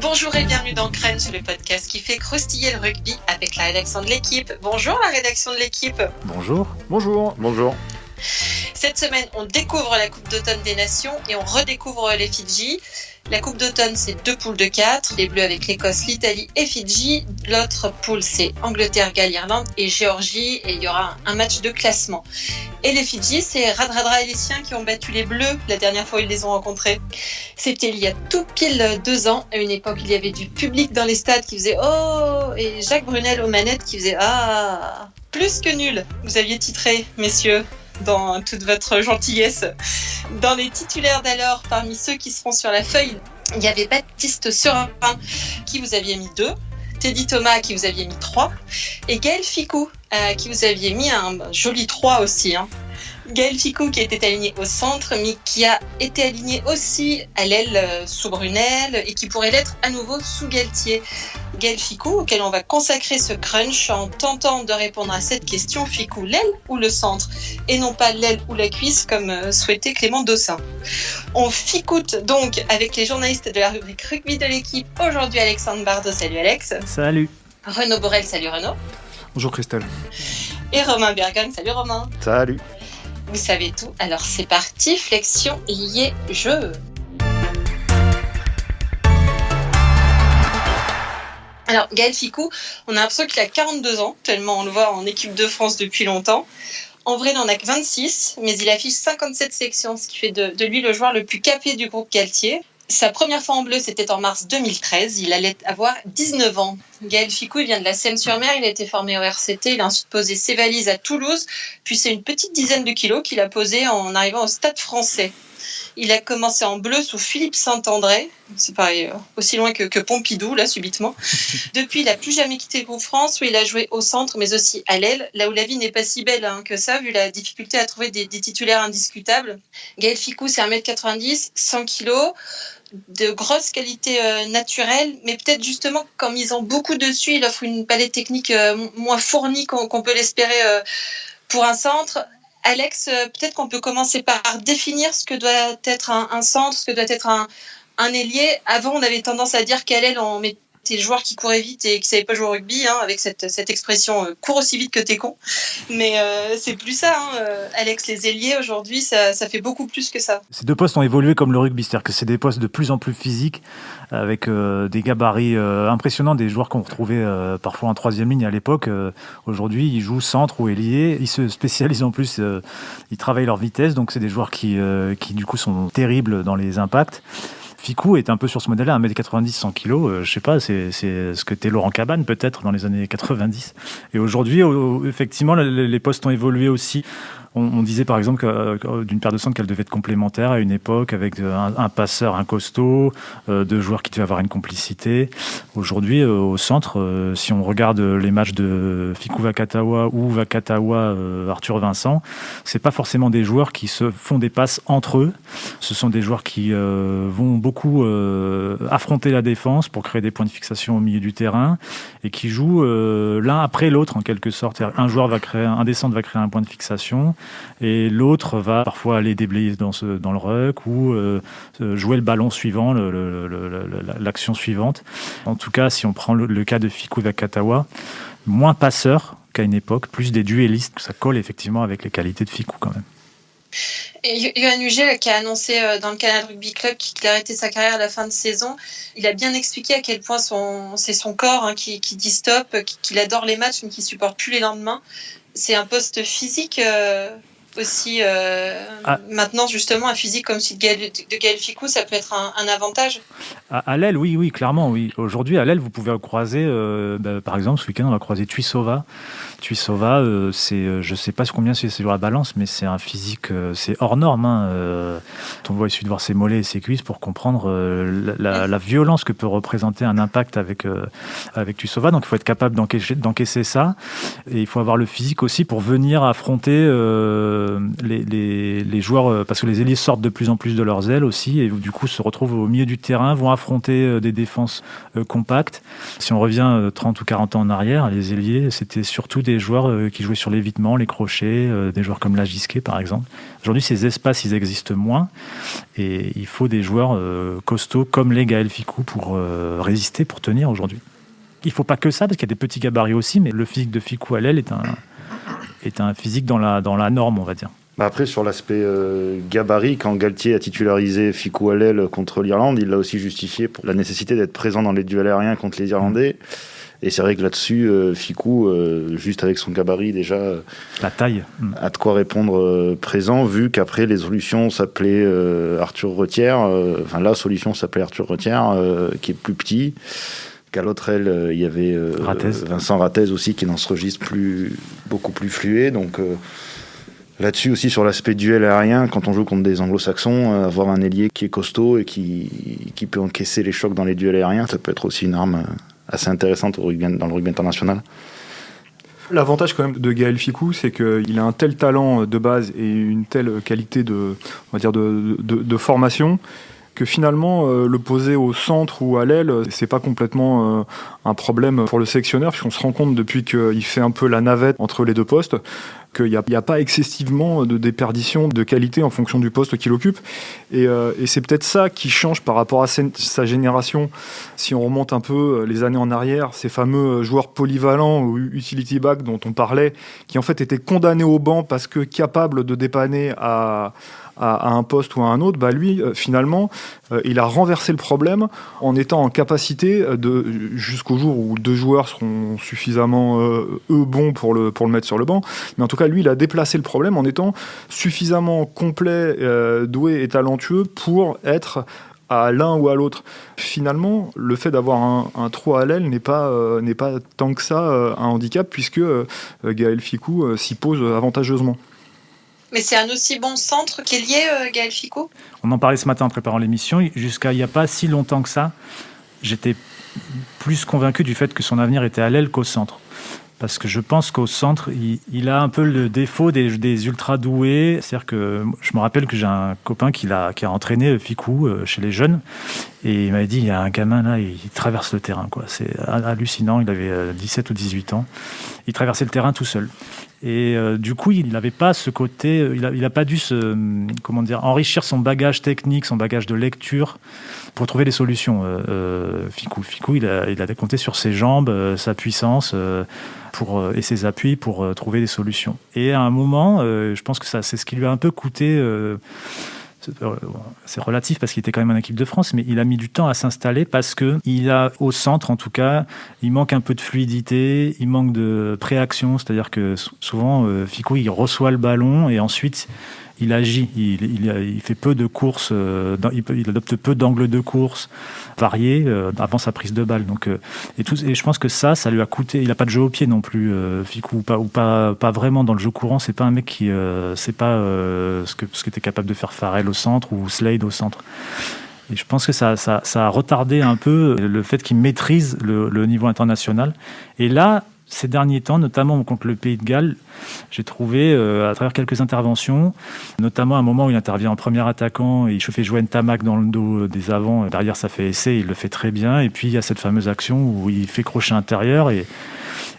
Bonjour et bienvenue dans Crunch, le podcast qui fait croustiller le rugby avec la rédaction de l'équipe. Bonjour la rédaction de l'équipe. Bonjour. Cette semaine, on découvre la Coupe d'automne des Nations et on redécouvre les Fidji. La Coupe d'automne, c'est 2 poules de 4, les Bleus avec l'Écosse, l'Italie et Fidji. L'autre poule, c'est Angleterre, Galles, Irlande et Géorgie, et il y aura un match de classement. Et les Fidji, c'est Radradra et les siens qui ont battu les Bleus la dernière fois où ils les ont rencontrés. C'était il y a tout pile 2 ans. À une époque, il y avait du public dans les stades qui faisait « Oh !» et Jacques Brunel aux manettes qui faisait « Ah !» Plus que nul, vous aviez titré, messieurs, dans toute votre gentillesse. Dans les titulaires d'alors, parmi ceux qui seront sur la feuille, il y avait Baptiste Serin, qui vous aviez mis 2, Teddy Thomas, qui vous aviez mis 3, et Gaël Fickou, qui vous aviez mis un joli 3 aussi. Gaël Fickou qui était aligné au centre, mais qui a été aligné aussi à l'aile sous Brunel et qui pourrait l'être à nouveau sous Galtier. Gaël Fickou, auquel on va consacrer ce crunch en tentant de répondre à cette question: Fickou, l'aile ou le centre? Et non pas l'aile ou la cuisse comme souhaitait Clément Dossin. On ficoute donc avec les journalistes de la rubrique rugby de l'équipe. Aujourd'hui, Alexandre Bardot. Salut Alex. Salut. Renaud Borel. Salut Renaud. Bonjour Christelle. Et Romain Bergogne. Salut Romain. Salut. Vous savez tout, alors c'est parti, flexion, lié, jeu. Alors Gaël Fickou, on a l'impression qu'il a 42 ans, tellement on le voit en équipe de France depuis longtemps. En vrai, il n'en a que 26, mais il affiche 57 sélections, ce qui fait de lui le joueur le plus capé du groupe Galtier. Sa première fois en bleu, c'était en mars 2013. Il allait avoir 19 ans. Gaël Fickou, il vient de la Seine-sur-Mer. Il a été formé au RCT. Il a ensuite posé ses valises à Toulouse. Puis c'est une petite dizaine de kilos qu'il a posé en arrivant au Stade Français. Il a commencé en bleu sous Philippe Saint-André. C'est pareil, aussi loin que Pompidou, là, subitement. Depuis, il n'a plus jamais quitté le groupe France, où il a joué au centre, mais aussi à l'aile, là où la vie n'est pas si belle que ça, vu la difficulté à trouver des titulaires indiscutables. Gaël Fickou, c'est 1m90, 100 kg, de grosses qualités naturelles, mais peut-être justement, comme ils ont beaucoup dessus, il offre une palette technique moins fournie qu'on peut l'espérer pour un centre. Alex, peut-être qu'on peut commencer par définir ce que doit être un centre, ce que doit être un ailier. Avant, on avait tendance à dire qu'à l'aile, on mettait le joueur qui courait vite et qui ne savait pas jouer au rugby, avec cette expression « cours aussi vite que t'es con ». Mais c'est plus ça, Alex. Les ailiers, aujourd'hui, ça fait beaucoup plus que ça. Ces 2 postes ont évolué comme le rugby, c'est-à-dire que c'est des postes de plus en plus physiques, avec des gabarits impressionnants, des joueurs qu'on retrouvait parfois en 3e ligne à l'époque. Aujourd'hui, ils jouent centre ou ailier, ils se spécialisent en plus, ils travaillent leur vitesse, donc c'est des joueurs qui du coup sont terribles dans les impacts. Fickou est un peu sur ce modèle-là, 1m90, 100 kg, je sais pas, c'est ce que t'es Laurent Cabane peut-être dans les années 90. Et aujourd'hui, effectivement, les postes ont évolué aussi. On disait par exemple d'une paire de centres qu'elle devait être complémentaire à une époque, avec un passeur, un costaud, 2 joueurs qui devaient avoir une complicité. Aujourd'hui, au centre, si on regarde les matchs de Fickou Vakatawa ou Vakatawa Arthur Vincent, c'est pas forcément des joueurs qui se font des passes entre eux. Ce sont des joueurs qui vont beaucoup affronter la défense pour créer des points de fixation au milieu du terrain et qui jouent l'un après l'autre en quelque sorte. Un des centres va créer un point de fixation et l'autre va parfois aller déblayer dans le ruck ou jouer le ballon suivant, l'action suivante. En tout cas, si on prend le cas de Fickou Vakatawa, moins passeur qu'à une époque, plus des duellistes, ça colle effectivement avec les qualités de Fickou quand même. Et Yoann Huget, qui a annoncé dans le Canal Rugby Club qu'il arrêtait sa carrière à la fin de saison, il a bien expliqué à quel point c'est son corps qui dit stop, qu'il adore les matchs mais qu'il ne supporte plus les lendemains. C'est un poste physique aussi. Maintenant, justement, un physique comme celui de Gaël Fickou, ça peut être un avantage. À l'aile, oui, clairement, oui. Aujourd'hui, à l'aile, vous pouvez croiser, par exemple, ce week-end, on va croiser Tuisova. Tuisova, je sais pas combien c'est sur la balance, mais c'est un physique, c'est hors norme. On voit, il suffit de voir ses mollets et ses cuisses pour comprendre la violence que peut représenter un impact avec Tuisova. Donc, il faut être capable d'encaisser ça. Et il faut avoir le physique aussi pour venir affronter les joueurs, parce que les ailiers sortent de plus en plus de leurs ailes aussi, et du coup se retrouvent au milieu du terrain, vont affronter des défenses compactes. Si on revient 30 ou 40 ans en arrière, les ailiers, c'était surtout des joueurs qui jouaient sur l'évitement, les crochets, des joueurs comme Lagisquet par exemple. Aujourd'hui, ces espaces, ils existent moins, et il faut des joueurs costauds comme les Gaël Fickou pour résister, pour tenir aujourd'hui. Il ne faut pas que ça, parce qu'il y a des petits gabarits aussi, mais le physique de Fickou à l'aile est un physique dans la norme, on va dire. Après, sur l'aspect gabarit, quand Galtier a titularisé Fickou à l'aile contre l'Irlande, il l'a aussi justifié pour la nécessité d'être présent dans les duels aériens contre les Irlandais. Et c'est vrai que là-dessus, Fickou, juste avec son gabarit déjà, la taille, a de quoi répondre présent, vu qu'après les solutions s'appelaient Arthur Retière. La solution s'appelait Arthur Retière, qui est plus petit. Qu'à l'autre aile, il y avait Vincent Rattez aussi, qui est dans ce registre beaucoup plus fluet. Donc là-dessus aussi, sur l'aspect duel aérien, quand on joue contre des anglo-saxons, avoir un ailier qui est costaud et qui peut encaisser les chocs dans les duels aériens, ça peut être aussi une arme assez intéressante dans le rugby international. L'avantage quand même de Gaël Fickou, c'est qu'il a un tel talent de base et une telle qualité de formation que finalement, le poser au centre ou à l'aile, c'est pas complètement un problème pour le sélectionneur, puisqu'on se rend compte depuis qu'il fait un peu la navette entre les deux postes, qu'il n'y a pas excessivement de déperdition de qualité en fonction du poste qu'il occupe. Et c'est peut-être ça qui change par rapport à sa génération. Si on remonte un peu les années en arrière, ces fameux joueurs polyvalents ou utility back dont on parlait, qui en fait étaient condamnés au banc parce que capables de dépanner à un poste ou à un autre, lui, finalement, il a renversé le problème en étant en capacité, jusqu'au jour où deux joueurs seront suffisamment bons pour le mettre sur le banc, mais en tout cas, lui, il a déplacé le problème en étant suffisamment complet, doué et talentueux pour être à l'un ou à l'autre. Finalement, le fait d'avoir un trou à l'aile n'est pas tant que ça un handicap, puisque Gaël Fickou s'y pose avantageusement. Mais c'est un aussi bon centre qu'ailier, Gaël Fickou ? On en parlait ce matin en préparant l'émission. Jusqu'à il n'y a pas si longtemps que ça, j'étais plus convaincu du fait que son avenir était à l'aile qu'au centre. Parce que je pense qu'au centre, il a un peu le défaut des ultra doués. C'est-à-dire que je me rappelle que j'ai un copain qui a entraîné Fickou chez les jeunes. Et il m'avait dit, il y a un gamin là, il traverse le terrain, quoi. C'est hallucinant, il avait 17 ou 18 ans. Il traversait le terrain tout seul. Et du coup, il n'avait pas ce côté, il a pas dû enrichir son bagage technique, son bagage de lecture pour trouver des solutions. Fickou, il a compté sur ses jambes, sa puissance et ses appuis pour trouver des solutions. Et à un moment, je pense que c'est ce qui lui a un peu coûté. C'est relatif parce qu'il était quand même en équipe de France, mais il a mis du temps à s'installer parce que au centre en tout cas, il manque un peu de fluidité, il manque de préaction, c'est-à-dire que souvent Fickou il reçoit le ballon et ensuite il agit, il fait peu de courses, il adopte peu d'angles de course variés avant sa prise de balle. Donc, et je pense que ça lui a coûté. Il n'a pas de jeu au pied non plus, Fickou, ou pas vraiment dans le jeu courant. C'est pas un mec qui, c'est pas ce qu'était capable de faire Farrell au centre ou Slade au centre. Et je pense que ça a retardé un peu le fait qu'il maîtrise le niveau international. Et là, ces derniers temps, notamment contre le Pays de Galles, j'ai trouvé, à travers quelques interventions, notamment à un moment où il intervient en premier attaquant et il fait jouer Ntamak dans le dos des avants. Derrière, ça fait essai, il le fait très bien. Et puis, il y a cette fameuse action où il fait crochet intérieur et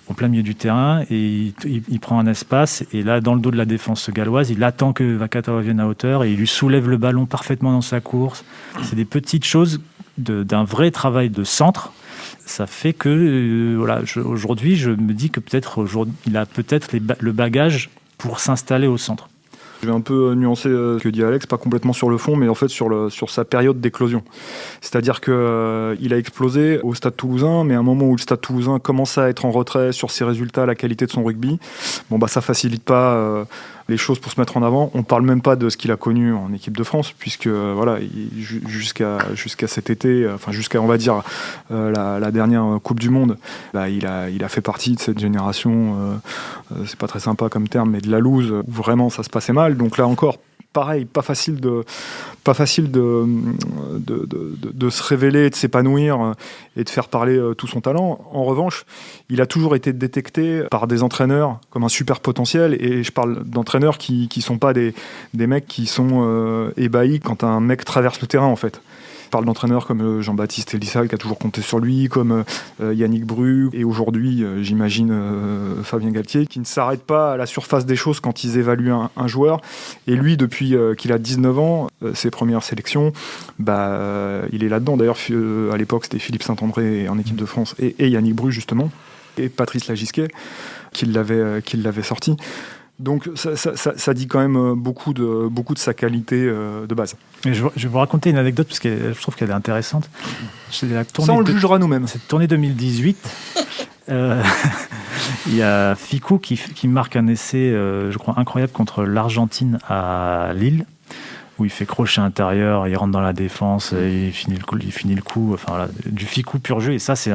au plein milieu du terrain et il prend un espace. Et là, dans le dos de la défense galloise, il attend que Vakatawa vienne à hauteur et il lui soulève le ballon parfaitement dans sa course. C'est des petites choses d'un vrai travail de centre. Ça fait que aujourd'hui, je me dis que il a peut-être le bagage pour s'installer au centre. Je vais un peu nuancer ce que dit Alex, pas complètement sur le fond, mais en fait sur sa période d'éclosion. C'est-à-dire qu'il a explosé au Stade Toulousain, mais à un moment où le Stade Toulousain commence à être en retrait sur ses résultats, la qualité de son rugby, ça facilite pas les choses pour se mettre en avant. On parle même pas de ce qu'il a connu en équipe de France, puisque jusqu'à cet été, jusqu'à on va dire la dernière Coupe du Monde, il a fait partie de cette génération. C'est pas très sympa comme terme, mais de la loose où vraiment ça se passait mal. Donc là encore, pareil, pas facile de se révéler, de s'épanouir et de faire parler tout son talent. En revanche, il a toujours été détecté par des entraîneurs comme un super potentiel, et je parle d'entraîneurs qui sont pas des mecs qui sont ébahis quand un mec traverse le terrain, en fait. Je parle d'entraîneurs comme Jean-Baptiste Elisal, qui a toujours compté sur lui, comme Yannick Bru, et aujourd'hui, j'imagine, Fabien Galtier, qui ne s'arrêtent pas à la surface des choses quand ils évaluent un joueur. Et lui, depuis qu'il a 19 ans, ses premières sélections, il est là-dedans. D'ailleurs, à l'époque, c'était Philippe Saint-André en équipe de France et Yannick Bru, justement, et Patrice Lagisquet, qui l'avait sorti. Donc ça dit quand même beaucoup de sa qualité de base. Mais je vais vous raconter une anecdote parce que je trouve qu'elle est intéressante. Ça, on le jugera nous-mêmes. Cette tournée 2018, il y a Fickou qui marque un essai, je crois, incroyable contre l'Argentine à Lille, où il fait crochet intérieur, il rentre dans la défense, il finit le coup. Enfin, voilà, du Fickou pur jeu. Et ça, c'est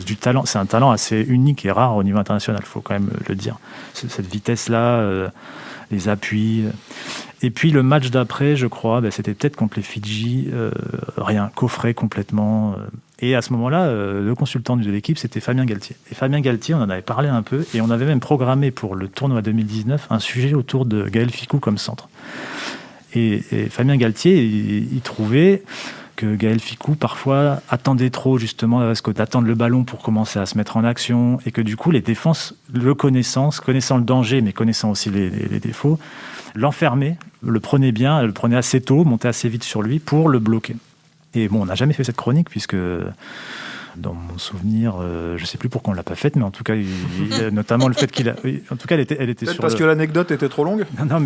du talent. C'est un talent assez unique et rare au niveau international. Il faut quand même le dire. Cette vitesse-là, les appuis. Et puis le match d'après, je crois, c'était peut-être contre les Fidji. Rien, coffret complètement. Et à ce moment-là, le consultant de l'équipe, c'était Fabien Galtier. Et Fabien Galtier, on en avait parlé un peu, et on avait même programmé pour le tournoi 2019 un sujet autour de Gaël Fickou comme centre. Et Fabien Galtier, il trouvait que Gaël Fickou, parfois, attendait trop, justement, d'attendre le ballon pour commencer à se mettre en action, et que du coup, les défenses, connaissant le danger, mais connaissant aussi les défauts, l'enfermaient, le prenaient bien, le prenaient assez tôt, montaient assez vite sur lui pour le bloquer. Et bon, on n'a jamais fait cette chronique, puisque... Dans mon souvenir, je ne sais plus pourquoi on ne l'a pas faite, mais en tout cas, notamment le fait qu'il a... En tout cas, elle était sur... Parce que l'anecdote était trop longue ? Non,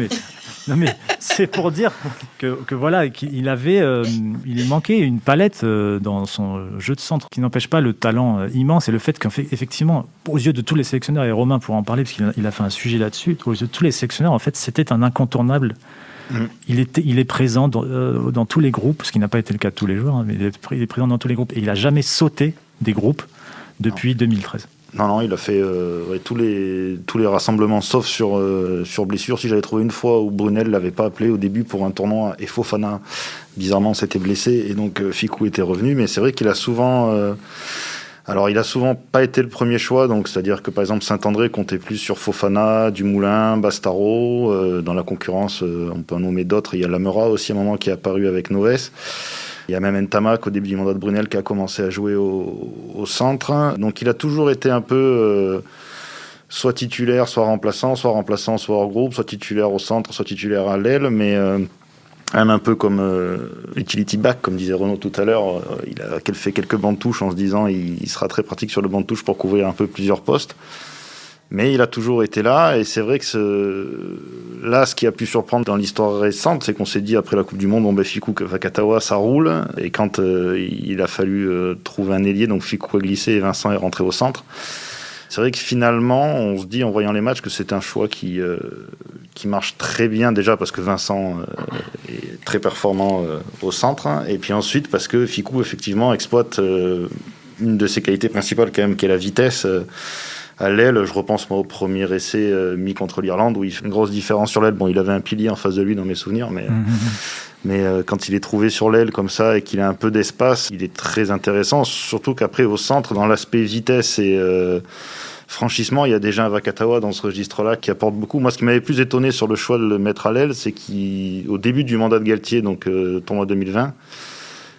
mais c'est pour dire que voilà, qu'il avait... il manquait une palette dans son jeu de centre qui n'empêche pas le talent immense, et le fait qu'effectivement, aux yeux de tous les sélectionneurs, et Romain pourra en parler, parce qu'il a fait un sujet là-dessus, aux yeux de tous les sélectionneurs, en fait, c'était un incontournable. Il est présent dans tous les groupes, ce qui n'a pas été le cas de tous les joueurs, hein, mais il est présent dans tous les groupes, et il n'a jamais sauté des groupes depuis 2013. Non, il a fait tous les rassemblements, sauf sur blessure. Si j'avais trouvé une fois où Brunel ne l'avait pas appelé au début pour un tournoi, et Fofana, bizarrement, s'était blessé, et donc Fickou était revenu, mais c'est vrai qu'il a souvent... Alors, il a souvent pas été le premier choix, donc c'est-à-dire que par exemple Saint-André comptait plus sur Fofana, Dumoulin, Bastaro. Dans la concurrence, on peut en nommer d'autres. Il y a Lamera aussi à un moment qui est apparu avec Noves. Il y a même Ntamak au début du mandat de Brunel qui a commencé à jouer au centre. Donc il a toujours été un peu soit titulaire, soit remplaçant, soit hors groupe, soit titulaire au centre, soit titulaire à l'aile, mais... Même un peu comme utility back, comme disait Renaud tout à l'heure, il a fait quelques bancs de touche en se disant il sera très pratique sur le banc de touche pour couvrir un peu plusieurs postes. Mais il a toujours été là, et c'est vrai que ce qui a pu surprendre dans l'histoire récente, c'est qu'on s'est dit après la Coupe du Monde, Fickou, Vakatawa, ça roule, et quand il a fallu trouver un ailier, donc Fickou a glissé et Vincent est rentré au centre. C'est vrai que finalement, on se dit en voyant les matchs que c'est un choix qui marche très bien, déjà parce que Vincent est très performant au centre, et puis ensuite parce que Fickou effectivement exploite une de ses qualités principales quand même, qui est la vitesse à l'aile. Je repense moi au premier essai mis contre l'Irlande où il fait une grosse différence sur l'aile. Bon, il avait un pilier en face de lui dans mes souvenirs, mais quand il est trouvé sur l'aile comme ça et qu'il a un peu d'espace, il est très intéressant, surtout qu'après au centre, dans l'aspect vitesse et franchissement, il y a déjà un Vakatawa dans ce registre-là qui apporte beaucoup. Moi, ce qui m'avait plus étonné sur le choix de le mettre à l'aile, c'est qu'au début du mandat de Galtier, donc tournoi 2020,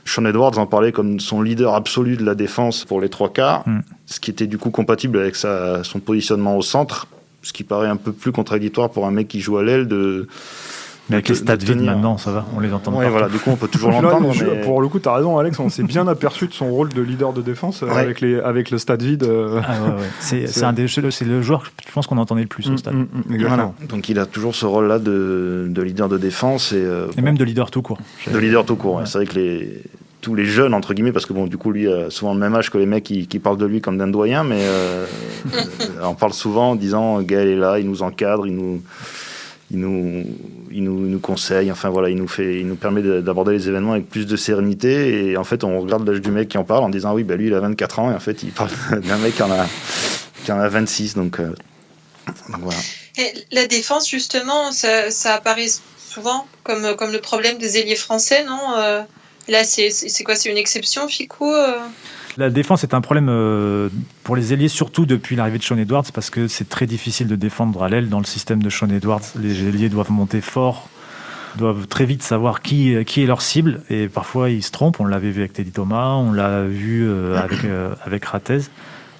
Sean Edwards en parlait comme son leader absolu de la défense pour les trois quarts, ce qui était du coup compatible avec son positionnement au centre, ce qui paraît un peu plus contradictoire pour un mec qui joue à l'aile Mais avec les stades vides maintenant, ça va, on les entend pas. Voilà, du coup, on peut toujours l'entendre. Mais... Pour le coup, tu as raison, Alex, on s'est bien aperçu de son rôle de leader de défense avec le stade vide. C'est le joueur, je pense, qu'on entendait le plus au stade. Voilà. Donc, il a toujours ce rôle-là de leader de défense. Et même de leader tout court. De leader tout court, ouais. C'est vrai que tous les jeunes, entre guillemets, parce que du coup, lui a souvent le même âge que les mecs qui parlent de lui comme d'un doyen, mais on parle souvent en disant Gaël est là, il nous encadre, il nous conseille, enfin voilà, il nous permet d'aborder les événements avec plus de sérénité, et en fait on regarde l'âge du mec qui en parle en disant oui, lui il a 24 ans, et en fait il parle d'un mec qui en a 26, donc voilà. Et la défense justement, ça apparaît souvent, comme le problème des ailiers français, non Là, c'est quoi? C'est une exception, Fickou La défense est un problème pour les ailiers, surtout depuis l'arrivée de Shaun Edwards, parce que c'est très difficile de défendre à l'aile dans le système de Shaun Edwards. Les ailiers doivent monter fort, doivent très vite savoir qui est leur cible, et parfois ils se trompent. On l'avait vu avec Teddy Thomas, on l'a vu avec Ratez.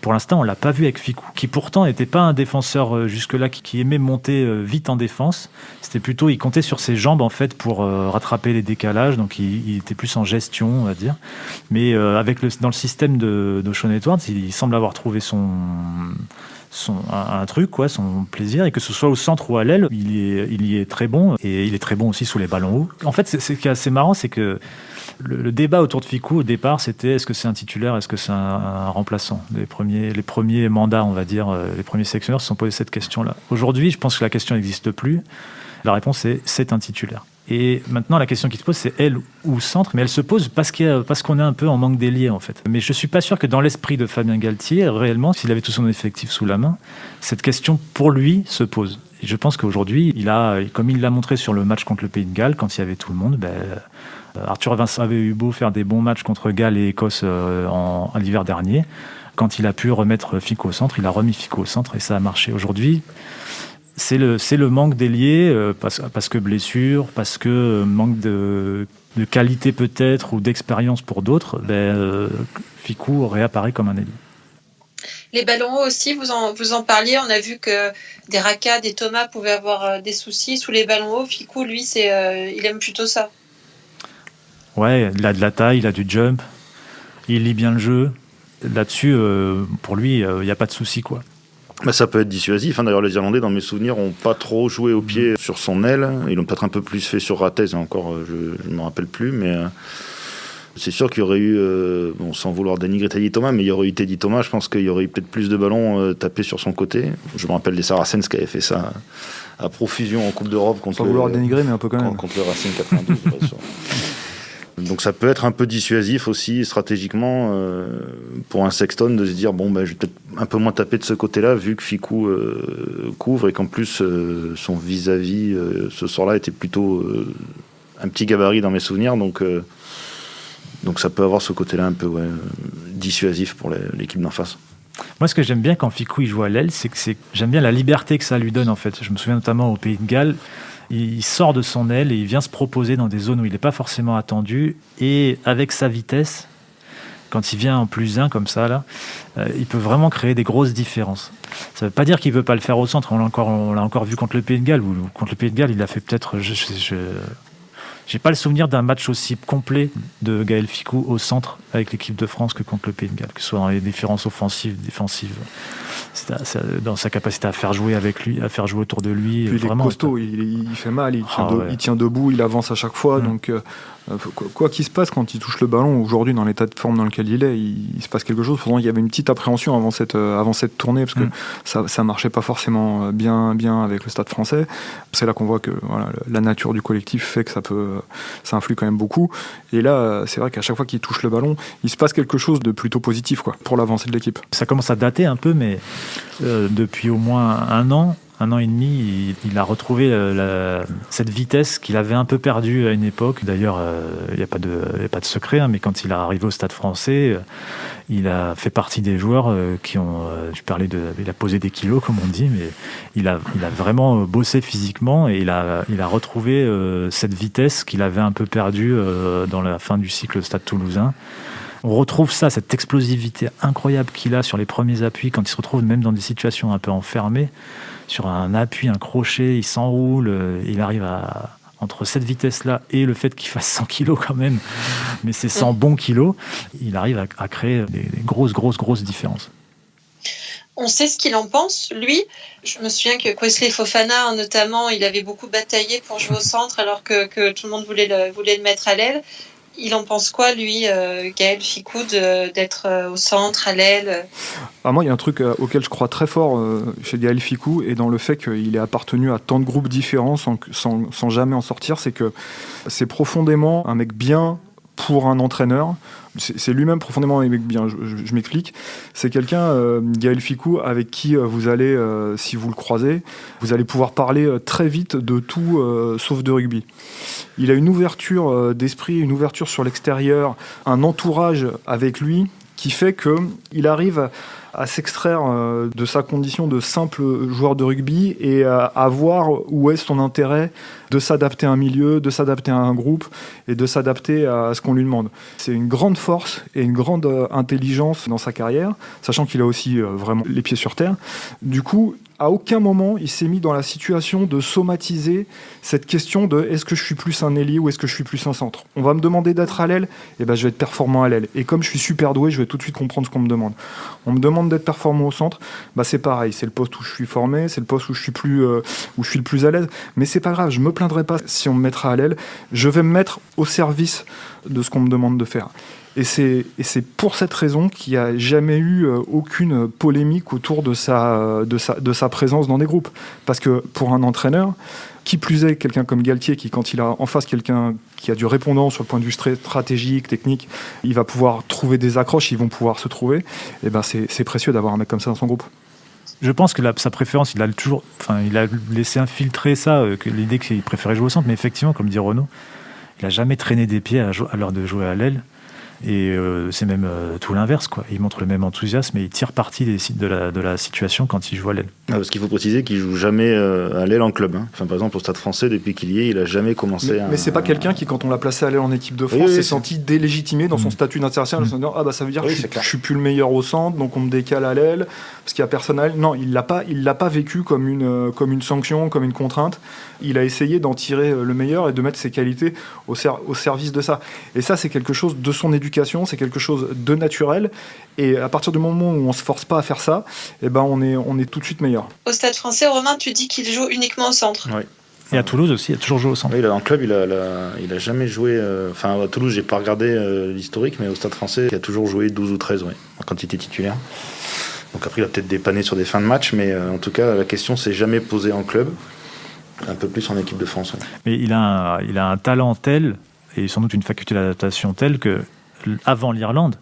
Pour l'instant, on l'a pas vu avec Fickou, qui pourtant n'était pas un défenseur jusque-là qui aimait monter vite en défense. C'était plutôt, il comptait sur ses jambes en fait pour rattraper les décalages, donc il était plus en gestion, on va dire. Mais dans le système de Shaun Edwards, il semble avoir trouvé un truc, quoi, son plaisir, et que ce soit au centre ou à l'aile, il y est très bon, et il est très bon aussi sous les ballons hauts. En fait, ce qui est assez marrant, c'est que le débat autour de Fickou au départ, c'était est-ce que c'est un titulaire, est-ce que c'est un remplaçant. Les premiers mandats, on va dire, les premiers sélectionneurs se sont posés cette question-là. Aujourd'hui, je pense que la question n'existe plus. La réponse est c'est un titulaire. Et maintenant, la question qui se pose, c'est aile ou centre, mais elle se pose parce qu'on est un peu en manque d'ailier, en fait. Mais je suis pas sûr que dans l'esprit de Fabien Galtier, réellement, s'il avait tout son effectif sous la main, cette question pour lui se pose. Et je pense qu'aujourd'hui, comme il l'a montré sur le match contre le Pays de Galles, quand il y avait tout le monde, Arthur Vincent avait eu beau faire des bons matchs contre Galles et Écosse en l'hiver dernier. Quand il a pu remettre Fickou au centre, il a remis Fickou au centre et ça a marché. Aujourd'hui, c'est le manque d'ailier, parce que blessure, parce que manque de qualité peut-être ou d'expérience pour d'autres. Fickou réapparaît comme un ailier. Les ballons hauts aussi, vous en parliez. On a vu que des Raka, des Thomas pouvaient avoir des soucis sous les ballons hauts. Fickou, lui, il aime plutôt ça. Ouais, il a de la taille, il a du jump, il lit bien le jeu. Là-dessus, pour lui, il n'y a pas de souci, quoi. Ça peut être dissuasif. D'ailleurs, les Irlandais, dans mes souvenirs, n'ont pas trop joué au pied sur son aile. Ils l'ont peut-être un peu plus fait sur Ratez, encore, je ne me rappelle plus. Mais c'est sûr qu'il y aurait eu, sans vouloir dénigrer Teddy Thomas, mais il y aurait eu Teddy Thomas, je pense qu'il y aurait eu peut-être plus de ballons tapés sur son côté. Je me rappelle des Saracens qui avaient fait ça à profusion en Coupe d'Europe sans vouloir dénigrer, mais un peu quand même. Contre le Racing 92. Donc ça peut être un peu dissuasif aussi stratégiquement pour un Sexton de se dire je vais peut-être un peu moins taper de ce côté-là vu que Fickou couvre et qu'en plus son vis-à-vis ce soir-là était plutôt un petit gabarit dans mes souvenirs, donc ça peut avoir ce côté-là un peu dissuasif pour l'équipe d'en face. Moi, ce que j'aime bien quand Fickou il joue à l'aile, c'est que j'aime bien la liberté que ça lui donne en fait. Je me souviens notamment au Pays de Galles. Il sort de son aile et il vient se proposer dans des zones où il n'est pas forcément attendu. Et avec sa vitesse, quand il vient en +1 comme ça, là, il peut vraiment créer des grosses différences. Ça ne veut pas dire qu'il ne peut pas le faire au centre. On l'a encore vu contre le Pays de Galles. Contre le Pays de Galles, il a fait peut-être... J'ai pas le souvenir d'un match aussi complet de Gaël Fickou au centre avec l'équipe de France que contre le Pays de Galles, que ce soit dans les différences offensives, défensives, dans sa capacité à faire jouer avec lui, à faire jouer autour de lui. Puis vraiment, il est costaud, il fait mal, il tient debout, il avance à chaque fois. Donc, quoi qu'il se passe quand il touche le ballon, aujourd'hui, dans l'état de forme dans lequel il se passe quelque chose. Pourtant, il y avait une petite appréhension avant cette tournée, parce que ça marchait pas forcément bien avec le Stade français. C'est là qu'on voit que la nature du collectif fait que ça influe quand même beaucoup. Et là, c'est vrai qu'à chaque fois qu'il touche le ballon, il se passe quelque chose de plutôt positif, quoi, pour l'avancée de l'équipe. Ça commence à dater un peu, mais depuis au moins un an et demi, il a retrouvé cette vitesse qu'il avait un peu perdue à une époque. D'ailleurs, il n'y a pas de secret, mais quand il est arrivé au Stade français, il a fait partie des joueurs qui ont... il a posé des kilos, comme on dit, mais il a vraiment bossé physiquement et il a retrouvé cette vitesse qu'il avait un peu perdue dans la fin du cycle Stade toulousain. On retrouve ça, cette explosivité incroyable qu'il a sur les premiers appuis, quand il se retrouve même dans des situations un peu enfermées, sur un appui, un crochet, il s'enroule, il arrive entre cette vitesse-là et le fait qu'il fasse 100 kilos quand même, mais c'est 100 bons kilos, il arrive à créer des grosses différences. On sait ce qu'il en pense, lui. Je me souviens que Wesley Fofana, notamment, il avait beaucoup bataillé pour jouer au centre alors que tout le monde voulait le mettre à l'aile. Il en pense quoi, lui, Gaël Fickou, d'être au centre, à l'aile? Moi, il y a un truc auquel je crois très fort chez Gaël Fickou, et dans le fait qu'il ait appartenu à tant de groupes différents sans jamais en sortir, c'est que c'est profondément un mec bien pour un entraîneur, c'est lui-même profondément bien, je m'explique. C'est quelqu'un, Gaël Fickou, avec qui vous allez, si vous le croisez, vous allez pouvoir parler très vite de tout sauf de rugby. Il a une ouverture d'esprit, une ouverture sur l'extérieur, un entourage avec lui qui fait qu'il arrive à s'extraire de sa condition de simple joueur de rugby et à voir où est son intérêt de s'adapter à un milieu, de s'adapter à un groupe et de s'adapter à ce qu'on lui demande. C'est une grande force et une grande intelligence dans sa carrière, sachant qu'il a aussi vraiment les pieds sur terre. Du coup, à aucun moment, il s'est mis dans la situation de somatiser cette question de est-ce que je suis plus un ailier ou est-ce que je suis plus un centre. On va me demander d'être à l'aile, et ben je vais être performant à l'aile. Et comme je suis super doué, je vais tout de suite comprendre ce qu'on me demande. On me demande d'être performant au centre, bah c'est pareil, c'est le poste où je suis formé, c'est le poste où je suis le plus à l'aise. Mais c'est pas grave, je me plaindrai pas si on me mettra à l'aile. Je vais me mettre au service de ce qu'on me demande de faire. Et c'est pour cette raison qu'il n'y a jamais eu aucune polémique autour de sa présence dans des groupes. Parce que pour un entraîneur, qui plus est quelqu'un comme Galtier, qui quand il a en face quelqu'un qui a du répondant sur le point de vue stratégique, technique, il va pouvoir trouver des accroches, ils vont pouvoir se trouver, et ben c'est précieux d'avoir un mec comme ça dans son groupe. Je pense que sa préférence, il a laissé infiltrer ça, l'idée qu'il préférait jouer au centre, mais effectivement, comme dit Renaud, il n'a jamais traîné des pieds à l'heure de jouer à l'aile. Et c'est même tout l'inverse, quoi. Il montre le même enthousiasme et il tire parti de la situation quand il joue à l'aile. Parce qu'il faut préciser qu'il joue jamais à l'aile en club. Hein. Enfin, par exemple, au Stade Français, depuis qu'il y est, il a jamais commencé. Mais c'est pas quelqu'un qui, quand on l'a placé à l'aile en équipe de France, s'est senti délégitimé dans son statut d'international, en se disant ça veut dire que je suis plus le meilleur au centre, donc on me décale à l'aile parce qu'il y a personne à l'aile. Non, il l'a pas vécu comme une sanction, comme une contrainte. Il a essayé d'en tirer le meilleur et de mettre ses qualités au service de ça. Et ça, c'est quelque chose de son éducation, c'est quelque chose de naturel. Et à partir du moment où on se force pas à faire ça, eh ben on est tout de suite meilleur. Au Stade Français, Romain, tu dis qu'il joue uniquement au centre. Oui. Et à Toulouse aussi, il a toujours joué au centre. Oui, en club, il a jamais joué. À Toulouse, j'ai pas regardé l'historique, mais au Stade Français, il a toujours joué 12 ou 13, quand il était titulaire. Donc après, il a peut-être dépanné sur des fins de match, mais en tout cas, la question s'est jamais posée en club. Un peu plus en équipe de France. Ouais. Mais il a un talent tel, et sans doute une faculté d'adaptation telle que, avant l'Irlande,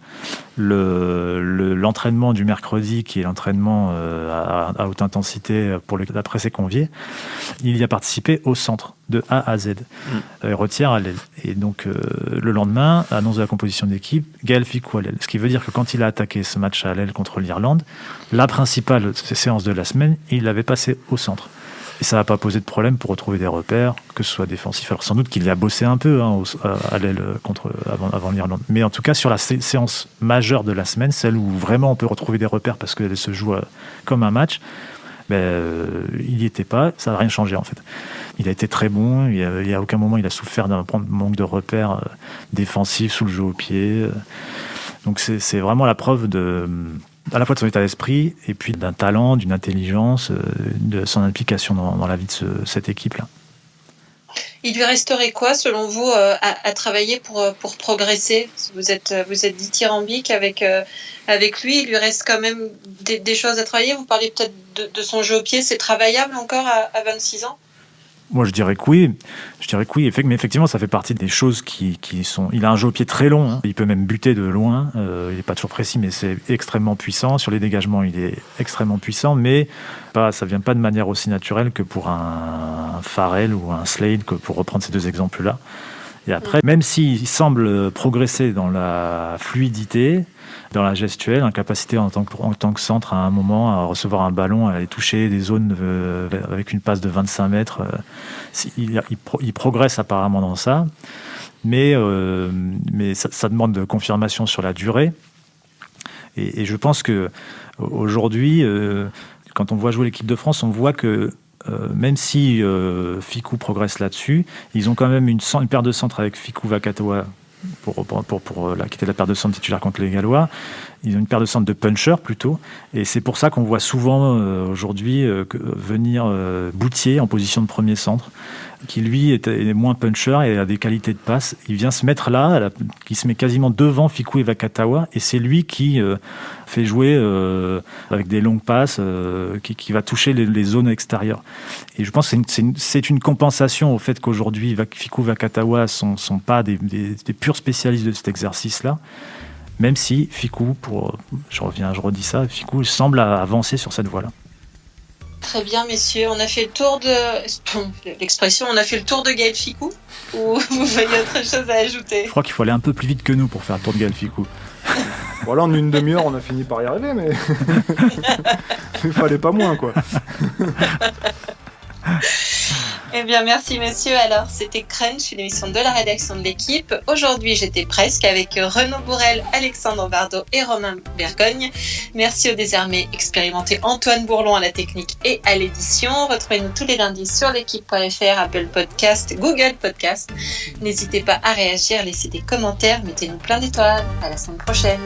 l'entraînement du mercredi, qui est l'entraînement à haute intensité pour d'après ses conviés, il y a participé au centre, de A à Z. Et Retière à l'aile. Et donc, le lendemain, annonce de la composition d'équipe, Gaël Fickou à l'aile. Ce qui veut dire que quand il a attaqué ce match à l'aile contre l'Irlande, la principale séance de la semaine, il l'avait passé au centre. Et ça n'a pas posé de problème pour retrouver des repères, que ce soit défensif. Alors sans doute qu'il y a bossé un peu à l'aile avant l'Irlande. Mais en tout cas, sur la séance majeure de la semaine, celle où vraiment on peut retrouver des repères parce qu'elle se joue comme un match, il n'y était pas, ça n'a rien changé en fait. Il a été très bon, il n'y a aucun moment il a souffert d'un manque de repères défensifs sous le jeu au pied. Donc c'est vraiment la preuve à la fois de son état d'esprit et puis d'un talent, d'une intelligence, de son implication dans la vie de cette équipe-là. Il lui resterait quoi, selon vous, à travailler pour progresser ? Vous êtes dithyrambique avec lui, il lui reste quand même des choses à travailler. Vous parlez peut-être de son jeu au pied, c'est travaillable encore à 26 ans ? Moi, je dirais que oui. Mais effectivement, ça fait partie des choses qui sont... Il a un jeu au pied très long. Hein. Il peut même buter de loin. Il n'est pas toujours précis, mais c'est extrêmement puissant. Sur les dégagements, il est extrêmement puissant. Mais ça ne vient pas de manière aussi naturelle que pour un Farrell ou un Slade, que pour reprendre ces deux exemples-là. Et après, même s'il semble progresser dans la fluidité, dans la gestuelle, incapacité en tant que centre à un moment à recevoir un ballon, à aller toucher des zones avec une passe de 25 mètres, il progresse apparemment dans ça, mais ça demande de confirmation sur la durée. Et je pense que aujourd'hui, quand on voit jouer l'équipe de France, on voit que même si Fickou progresse là-dessus, ils ont quand même une paire de centres avec Fickou Vakatawa qui était la paire de centre titulaire contre les Gallois, Ils ont une paire de centres de puncher plutôt. Et c'est pour ça qu'on voit souvent aujourd'hui venir Boutier en position de premier centre, qui lui est moins puncher et a des qualités de passe. Il vient se mettre là, qui se met quasiment devant Fickou et Vakatawa, et c'est lui qui fait jouer avec des longues passes, qui va toucher les zones extérieures. Et je pense que c'est une compensation au fait qu'aujourd'hui Fickou et Vakatawa sont pas des purs spécialistes de cet exercice-là. Même si Fickou, je redis ça, Fickou semble avancer sur cette voie-là. Très bien, messieurs. On a fait le tour on a fait le tour de Gaël Fickou, ou vous voyez autre chose à ajouter? Je crois qu'il faut aller un peu plus vite que nous pour faire le tour de Gaël Fickou. Voilà, en une demi-heure, on a fini par y arriver, mais il fallait pas moins, quoi. Eh bien, merci messieurs. Alors, c'était Crunch, une émission de la rédaction de l'équipe. Aujourd'hui, j'étais presque avec Renaud Bourrel, Alexandre Bardot et Romain Bergogne. Merci au désormais expérimenté Antoine Bourlon à la technique et à l'édition. Retrouvez-nous tous les lundis sur l'équipe.fr, Apple Podcast, Google Podcast. N'hésitez pas à réagir, laissez des commentaires, mettez-nous plein d'étoiles. À la semaine prochaine.